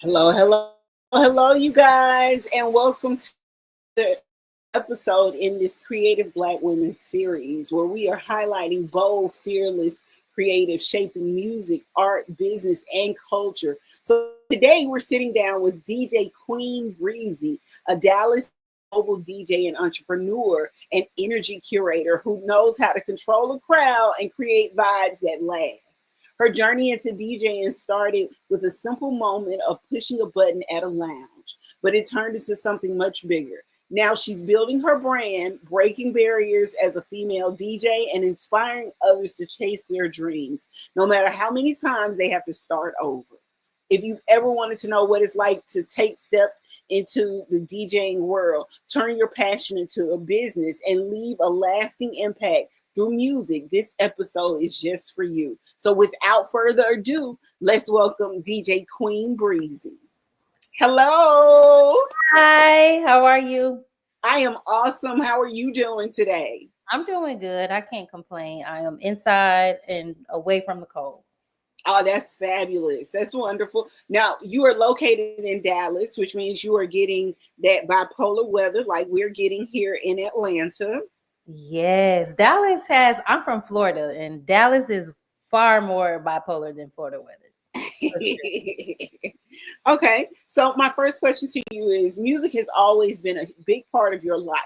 Hello, hello, hello, you guys, and welcome to the episode in this Creative Black Women series where we are highlighting bold, fearless, creative, shaping music, art, business, and culture. So today we're sitting down with DJ Queen Breezy, a Dallas global DJ and entrepreneur and energy curator who knows how to control a crowd and create vibes that last. Her journey into DJing started with a simple moment of pushing a button at a lounge, but it turned into something much bigger. Now she's building her brand, breaking barriers as a female DJ, and inspiring others to chase their dreams, no matter how many times they have to start over. If you've ever wanted to know what it's like to take steps into the DJing world, turn your passion into a business, and leave a lasting impact through music, this episode is just for you. So without further ado, let's welcome DJ Queen Breezy. Hello. Hi, how are you? I am awesome. How are you doing today? I'm doing good. I can't complain. I am inside and away from the cold. Oh, that's fabulous. That's wonderful. Now, you are located in Dallas, which means you are getting that bipolar weather like we're getting here in Atlanta. Yes, I'm from Florida, and Dallas is far more bipolar than Florida weather. For sure. Okay, so my first question to you is music has always been a big part of your life,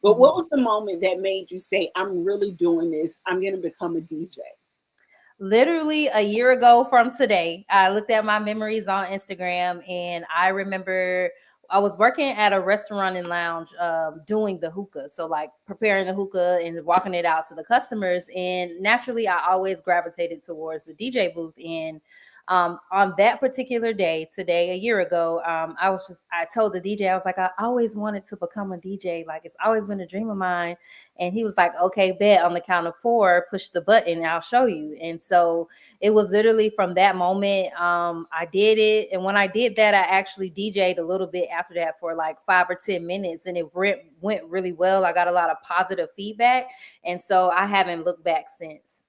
but Mhm. what was the moment that made you say, I'm really doing this? I'm going to become a DJ? Literally a year ago from today, I looked at my memories on Instagram, and I remember I was working at a restaurant and lounge doing the hookah. So, like preparing the hookah and walking it out to the customers. And naturally, I always gravitated towards the DJ booth. And on that particular day, today, a year ago, I told the DJ, I was like, I always wanted to become a DJ. Like, it's always been a dream of mine. And he was like, okay, bet, on the count of four, push the button and I'll show you. And so it was literally from that moment. I did it. And when I did that, I actually DJ'd a little bit after that for like 5 or 10 minutes, and it went really well. I got a lot of positive feedback. And so I haven't looked back since.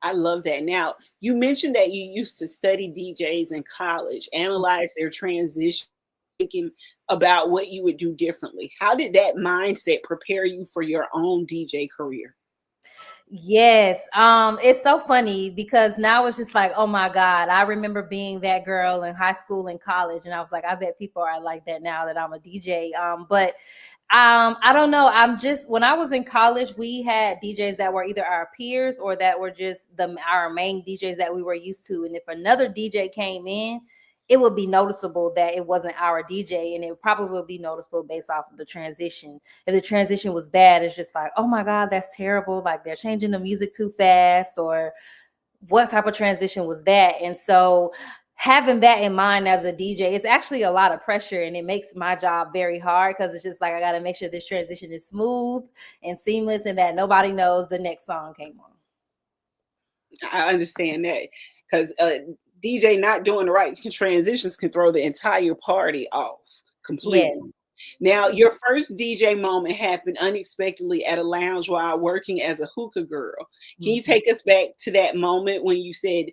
I love that. Now, you mentioned that you used to study DJs in college, analyze their transition, thinking about what you would do differently. How did that mindset prepare you for your own DJ career? Yes. It's so funny because now it's just like, oh my God, I remember being that girl in high school and college. And I was like, I bet people are like that now that I'm a DJ. But I don't know. I'm just when I was in college, we had DJs that were either our peers or that were just our main DJs that we were used to. And if another DJ came in, it would be noticeable that it wasn't our DJ, and it probably would be noticeable based off of the transition. If the transition was bad, it's just like, oh my God, that's terrible. Like they're changing the music too fast, or what type of transition was that? And so having that in mind as a DJ, it's actually a lot of pressure, and it makes my job very hard because it's just like I got to make sure this transition is smooth and seamless and that nobody knows the next song came on. I understand that because DJ not doing the right transitions can throw the entire party off Yes. completely. Now, your first DJ moment happened unexpectedly at a lounge while working as a hookah girl. Can you Mhm. take us back to that moment when you said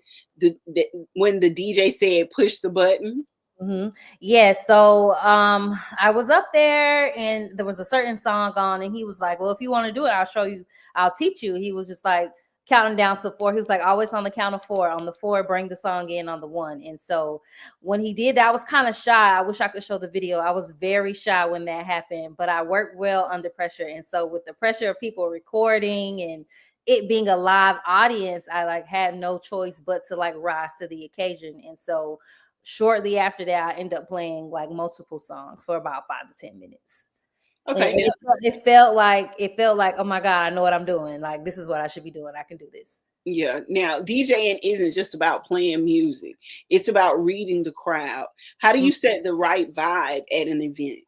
when the DJ said push the button? Mm-hmm. Yeah, so I was up there and there was a certain song on, and he was like, well, if you want to do it, I'll show you, I'll teach you. He was just like counting down to four. He was like, always on the count of four. On the four, bring the song in on the one. And so when he did that, I was kind of shy. I wish I could show the video. I was very shy when that happened, but I worked well under pressure. And so with the pressure of people recording and it being a live audience, I like had no choice but to like rise to the occasion. And so shortly after that, I ended up playing like multiple songs for about 5 to 10 minutes. And Okay, now it felt like, oh my God, I know what I'm doing. Like this is what I should be doing. I can do this. yeah, now DJing isn't just about playing music. It's about reading the crowd. How do you set the right vibe at an event?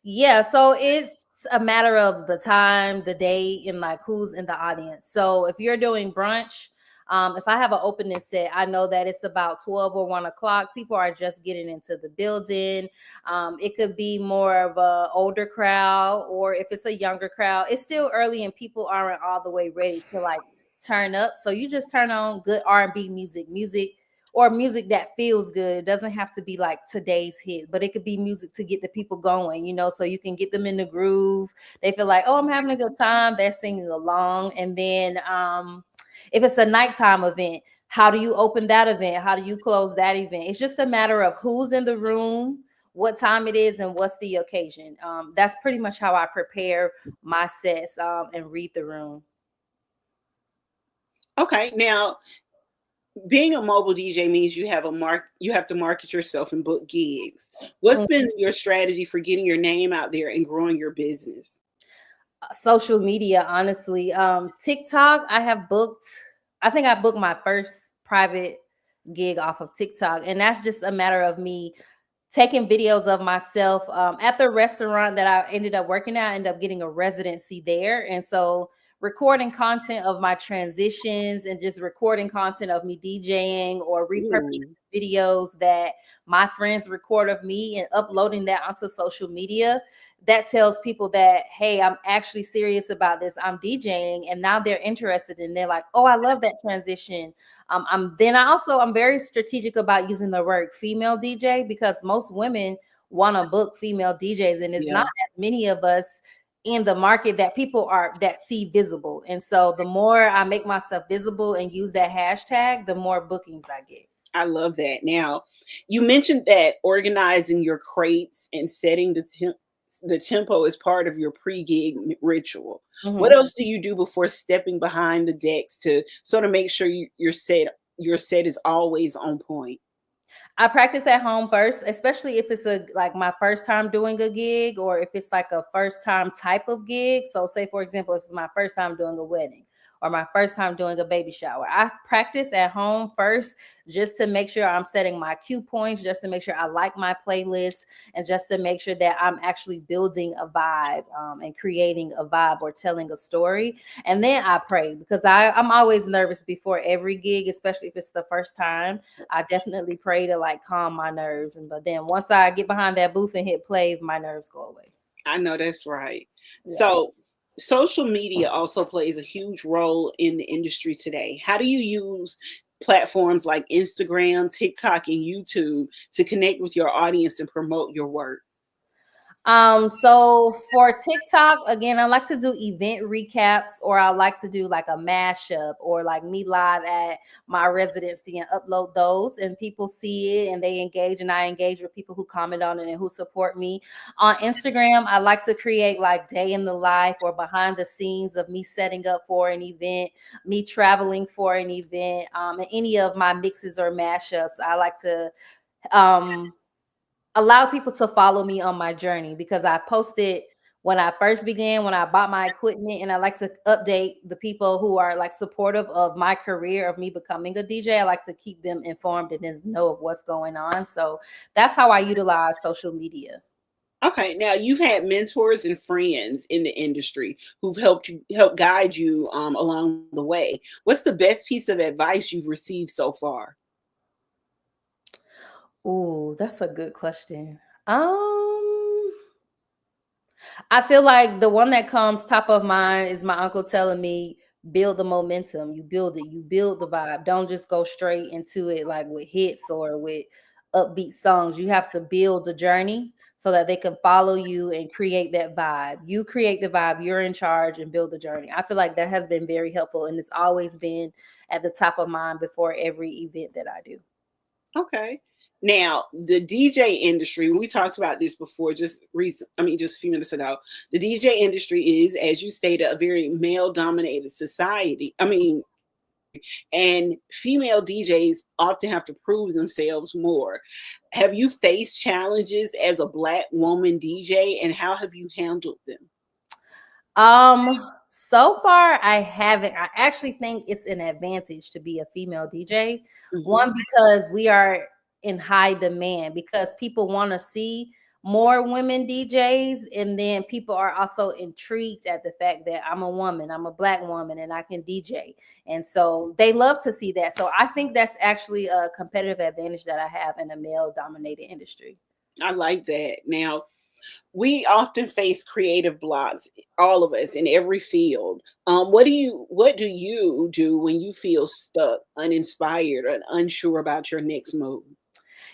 Yeah, so it's a matter of the time, the day, and like who's in the audience. So if you're doing brunch, if I have an opening set, I know that it's about 12 or 1 o'clock. People are just getting into the building. It could be more of a older crowd, or if it's a younger crowd, it's still early and people aren't all the way ready to like turn up. So you just turn on good R&B music or music that feels good. It doesn't have to be like today's hit, but it could be music to get the people going, so you can get them in the groove. They feel like, oh, I'm having a good time. They're singing along. And then if it's a nighttime event, how do you open that event? How do you close that event? It's just a matter of who's in the room, what time it is, and what's the occasion. That's pretty much how I prepare my sets and read the room. Okay, now being a mobile DJ means you have to market yourself and book gigs. What's been your strategy for getting your name out there and growing your business? Social media, honestly. TikTok, I think I booked my first private gig off of TikTok, and that's just a matter of me taking videos of myself at the restaurant that I ended up working at. I ended up getting a residency there, and so recording content of my transitions and just recording content of me DJing or repurposing Ooh, videos that my friends record of me and uploading that onto social media. That tells people that, hey, I'm actually serious about this. I'm DJing, and now they're interested, and they're like, oh, I love that transition. I'm very strategic about using the word female DJ, because most women want to book female DJs, and it's not yeah, as many of us in the market that people are that see visible. And so the more I make myself visible and use that hashtag, the more bookings I get. I love that. Now, you mentioned that organizing your crates and setting the tempo is part of your pre-gig ritual. What Mhm. else do you do before stepping behind the decks to sort of make sure your set is always on point? I practice at home first, especially if it's a like my first time doing a gig, or if it's like a first time type of gig. So say for example, if it's my first time doing a wedding or my first time doing a baby shower, I practice at home first just to make sure I'm setting my cue points, just to make sure I like my playlist, and just to make sure that I'm actually building a vibe and creating a vibe or telling a story. And then I pray, because I'm always nervous before every gig, especially if it's the first time. I definitely pray to like calm my nerves. And but then once I get behind that booth and hit play, my nerves go away. I know that's right. Yeah. So, social media also plays a huge role in the industry today. How do you use platforms like Instagram, TikTok, and YouTube to connect with your audience and promote your work? So for TikTok, again, I like to do event recaps, or I like to do like a mashup, or like me live at my residency and upload those, and people see it and they engage, and I engage with people who comment on it and who support me. On Instagram, I like to create like day in the life or behind the scenes of me setting up for an event, me traveling for an event, and any of my mixes or mashups. I like to um allow people to follow me on my journey, because I posted when I first began, when I bought my equipment, and I like to update the people who are like supportive of my career of me becoming a DJ. I like to keep them informed and then know of what's going on. So that's how I utilize social media. Okay, now you've had mentors and friends in the industry who've help guide you along the way. What's the best piece of advice you've received so far? Oh, that's a good question. Um, I feel like the one that comes top of mind is my uncle telling me, build the momentum. You build it. You build the vibe. Don't just go straight into it like with hits or with upbeat songs. You have to build the journey so that they can follow you and create that vibe. You create the vibe. You're in charge, and build the journey. I feel like that has been very helpful, and it's always been at the top of mind before every event that I do. Okay. Now, the DJ industry, we talked about this before, just a few minutes ago. The DJ industry is, as you stated, a very male dominated society. And female DJs often have to prove themselves more. Have you faced challenges as a Black woman DJ, and how have you handled them? So far I haven't. I actually think it's an advantage to be a female DJ. Hmm. One, because we are in high demand, because people want to see more women DJs, and then people are also intrigued at the fact that I'm a woman, I'm a Black woman, and I can DJ. And so they love to see that. So I think that's actually a competitive advantage that I have in a male dominated industry. I like that. Now, We often face creative blocks, all of us in every field. What do you do when you feel stuck, uninspired, and unsure about your next move?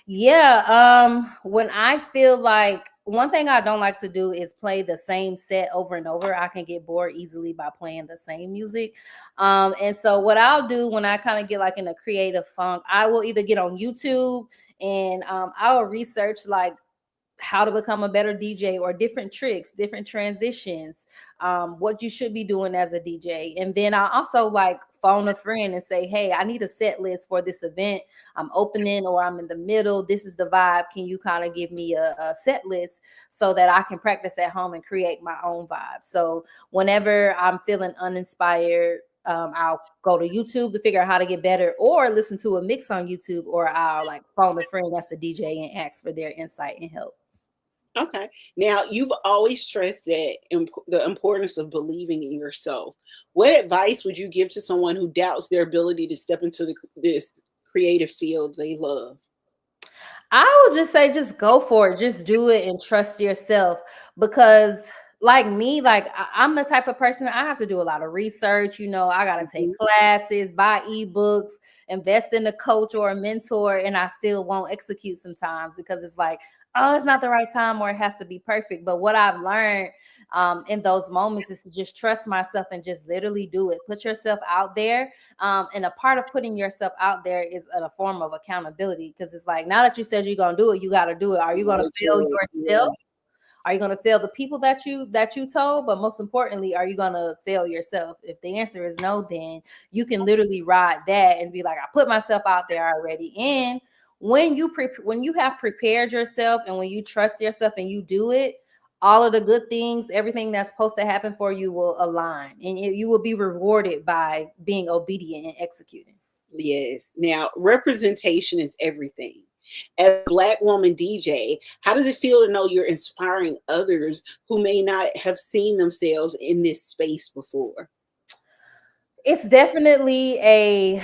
Yeah, when I feel like one thing I don't like to do is play the same set over and over. I can get bored easily by playing the same music. And so what I'll do when I kind of get like in a creative funk, I will either get on YouTube and I will research like how to become a better DJ or different tricks, different transitions, what you should be doing as a DJ. And then I also like phone a friend and say, hey, I need a set list for this event. I'm opening or I'm in the middle. This is the vibe. Can you kind of give me a set list so that I can practice at home and create my own vibe? So whenever I'm feeling uninspired, I'll go to YouTube to figure out how to get better or listen to a mix on YouTube, or I'll like phone a friend that's a DJ and ask for their insight and help. Okay. Now, you've always stressed the importance of believing in yourself. What advice would you give to someone who doubts their ability to step into this creative field they love? I would just say just go for it. Just do it and trust yourself because like me, like I'm the type of person I have to do a lot of research. I got to take Mhm. classes, buy ebooks, invest in a coach or a mentor, and I still won't execute sometimes because it's like, oh, it's not the right time or it has to be perfect. But what I've learned in those moments is to just trust myself and just literally do it. Put yourself out there, and a part of putting yourself out there is a form of accountability because it's like now that you said you're gonna do it, you got to do it. Are you gonna Gotta fail do it. yourself? Yeah, Are you gonna fail the people that you told? But most importantly, are you gonna fail yourself? If the answer is no, then you can literally ride that and be like, I put myself out there already. And when you have prepared yourself and when you trust yourself and you do it, all of the good things, everything that's supposed to happen for you will align, and you will be rewarded by being obedient and executing. yes. Now, representation is everything. As a Black woman DJ, how does it feel to know you're inspiring others who may not have seen themselves in this space before? It's definitely a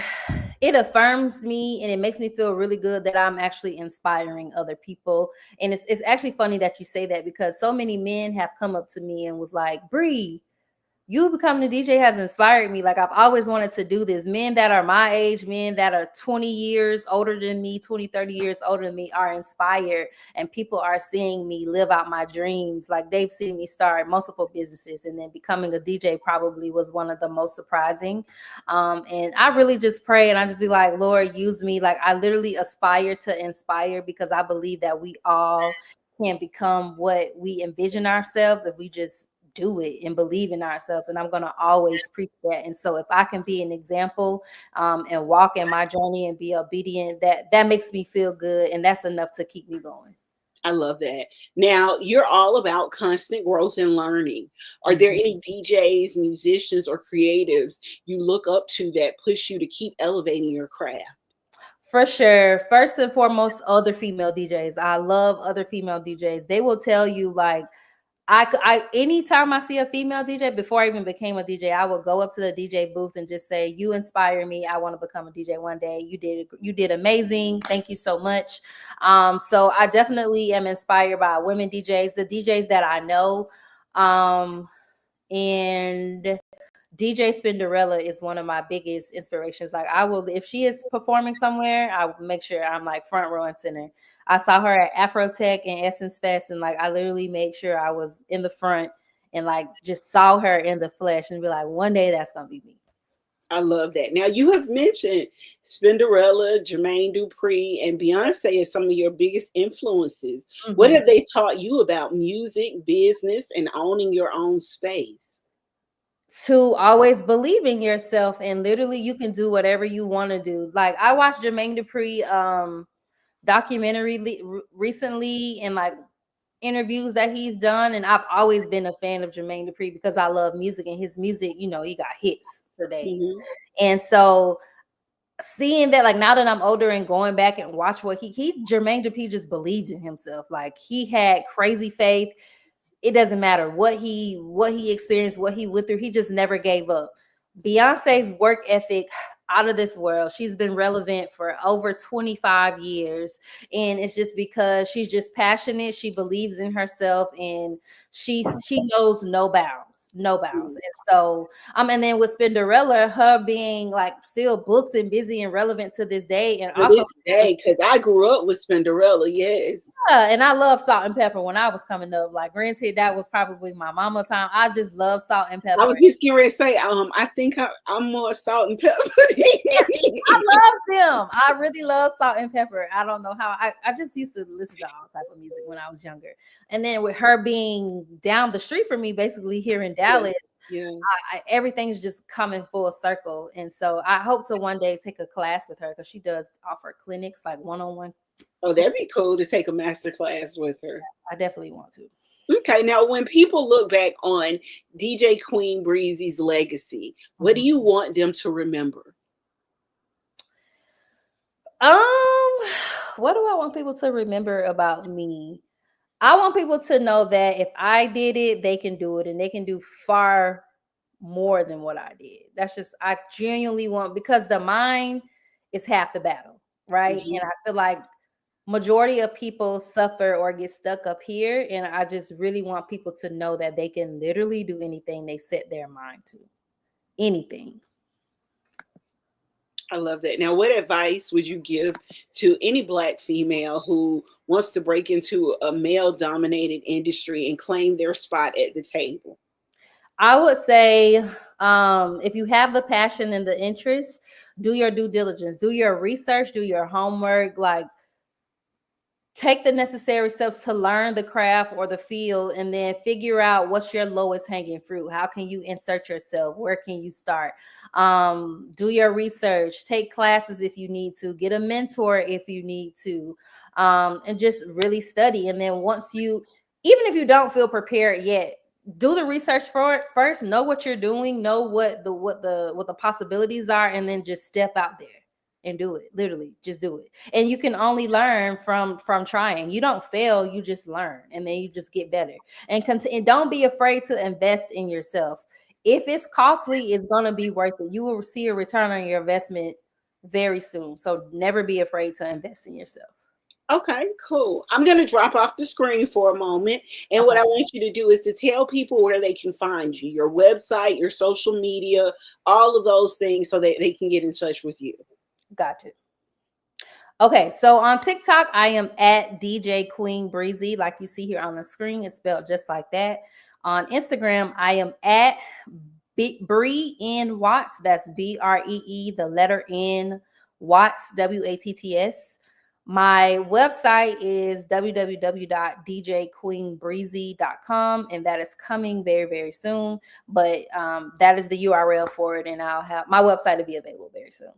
it affirms me and it makes me feel really good that I'm actually inspiring other people. And it's actually funny that you say that because so many men have come up to me and was like, Bree, you becoming a DJ has inspired me. Like I've always wanted to do this. Men that are my age, men that are 20 years older than me, 20, 30 years older than me are inspired, and people are seeing me live out my dreams. Like they've seen me start multiple businesses, and then becoming a DJ probably was one of the most surprising. And I really just pray and I just be like, Lord, use me. Like I literally aspire to inspire because I believe that we all can become what we envision ourselves if we just do it and believe in ourselves. And I'm going to always preach that. And so if I can be an example, and walk in my journey and be obedient, that makes me feel good. And that's enough to keep me going. I love that. Now, you're all about constant growth and learning. Are there Mhm. any DJs, musicians, or creatives you look up to that push you to keep elevating your craft? For sure. First and foremost, other female DJs. I love other female DJs. They will tell you like anytime I see a female DJ, before I even became a DJ, I would go up to the DJ booth and just say, "You inspire me. I want to become a DJ one day. You did amazing. Thank you so much." So I definitely am inspired by women DJs, the DJs that I know, and DJ Spinderella is one of my biggest inspirations. Like I will, if she is performing somewhere, I will make sure I'm like front row and center. I saw her at Afrotech and Essence Fest, and like I literally made sure I was in the front and like just saw her in the flesh and be like, one day that's gonna be me. I love that. Now, you have mentioned Spinderella, Jermaine Dupri, and Beyonce as some of your biggest influences. What Mhm. have they taught you about music, business, and owning your own space? To always believe in yourself and literally you can do whatever you want to do. Like I watched Jermaine Dupri documentary recently and like interviews that he's done, and I've always been a fan of Jermaine Dupri because I love music and his music, he got hits for days. Mhm. And so seeing that, like now that I'm older and going back and watch what he Jermaine Dupri just believes in himself. Like he had crazy faith. It doesn't matter what he experienced, what he went through. He just never gave up. Beyonce's work ethic, out of this world. She's been relevant for over 25 years. And it's just because she's just passionate. She believes in herself and she knows no bounds, no bounds. Mm. And so, and then with Spinderella, her being like still booked and busy and relevant to this day. And To also, this day, because I grew up with Spinderella, yes. yeah, and I love Salt and Pepper when I was coming up. Like, granted, that was probably my mama time. I just love Salt and I Pepper. was just getting ready to say, I think I'm more Salt and Pepper. I love them. I really love Salt and Pepper. I don't know how. I just used to listen to all type of music when I was younger. And then with her being down the street from me, basically here in Yeah, Dallas, yeah. everything's just coming full circle. And so I hope to one day take a class with her because she does offer clinics, like one-on-one. Oh, that'd be cool to take a master class with her. I definitely want to. Okay, now when people look back on DJ Queen Breezy's legacy, what do Mhm. you want them to remember? Um, what do I want people to remember about me? I want people to know that if I did it, they can do it and they can do far more than what I did. That's just, I genuinely want, because the mind is half the battle, right? Mhm. And I feel like majority of people suffer or get stuck up here. And I just really want people to know that they can literally do anything they set their mind to. Anything. I love that. Now, what advice would you give to any Black female who wants to break into a male dominated industry and claim their spot at the table? I would say, if you have the passion and the interest, do your due diligence, do your research, do your homework, like take the necessary steps to learn the craft or the field, and then figure out what's your lowest hanging fruit. How can you insert yourself? Where can you start? Do your research, take classes if you need to, get a mentor if you need to, and just really study. And then once you, even if you don't feel prepared yet, do the research for it first, know what you're doing, know what the possibilities are, and then just step out there and do it. Literally just do it. And you can only learn from trying. You don't fail, you just learn, and then you just get better. And don't be afraid to invest in yourself. If it's costly, it's going to be worth it. You will see a return on your investment very soon. So never be afraid to invest in yourself. Okay, cool. I'm going to drop off the screen for a moment. And what Okay, I want you to do is to tell people where they can find you, your website, your social media, all of those things so that they can get in touch with you. gotcha. Okay, so on TikTok, I am at DJ Queen Breezy, like you see here on the screen. It's spelled just like that. On Instagram, I am at Bree N Watts. That's Bree, the letter N Watts, Watts. My website is www.djqueenbreezy.com, and that is coming very, very soon. But that is the URL for it, and I'll have my website to be available very soon.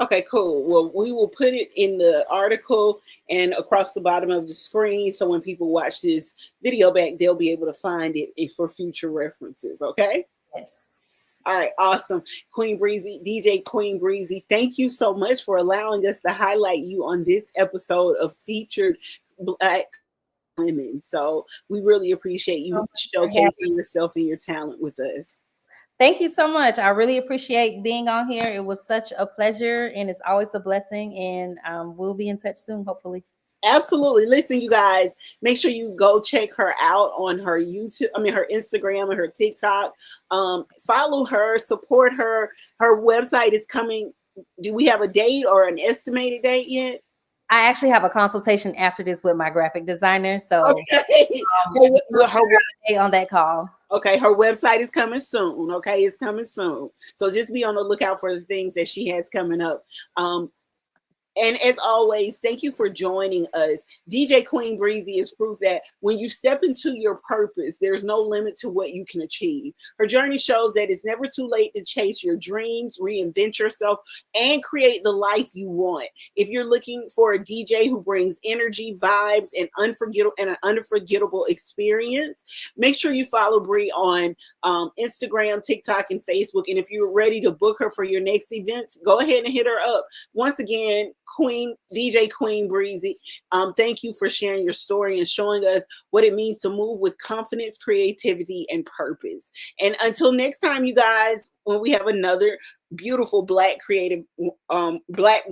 Okay, cool. Well, we will put it in the article and across the bottom of the screen. So when people watch this video back, they'll be able to find it for future references. Okay. Yes. All right. Awesome. Queen Breezy, DJ Queen Breezy, thank you so much for allowing us to highlight you on this episode of Featured Black Women. So we really appreciate So you much for having. showcasing yourself and your talent with us. Thank you so much. I really appreciate being on here. It was such a pleasure, and it's always a blessing. And we'll be in touch soon, hopefully. Absolutely. Listen, you guys, make sure you go check her out on her YouTube, her Instagram and her TikTok. Follow her, support her. Her website is coming. Do we have a date or an estimated date yet? I actually have a consultation after this with my graphic designer, so Okay. on that call. Okay, her website is coming soon. Okay, it's coming soon. So just be on the lookout for the things that she has coming up. And as always, thank you for joining us. DJ Queen Breezy is proof that when you step into your purpose, there's no limit to what you can achieve. Her journey shows that it's never too late to chase your dreams, reinvent yourself, and create the life you want. If you're looking for a DJ who brings energy, vibes, and an unforgettable experience, make sure you follow Bree on Instagram, TikTok, and Facebook. And if you're ready to book her for your next events, go ahead and hit her up. Once again, Queen Breezy. Thank you for sharing your story and showing us what it means to move with confidence, creativity, and purpose. And until next time, you guys, when we have another beautiful black creative, black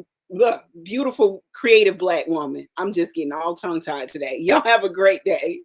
beautiful creative black woman. I'm just getting all tongue tied today. Y'all have a great day.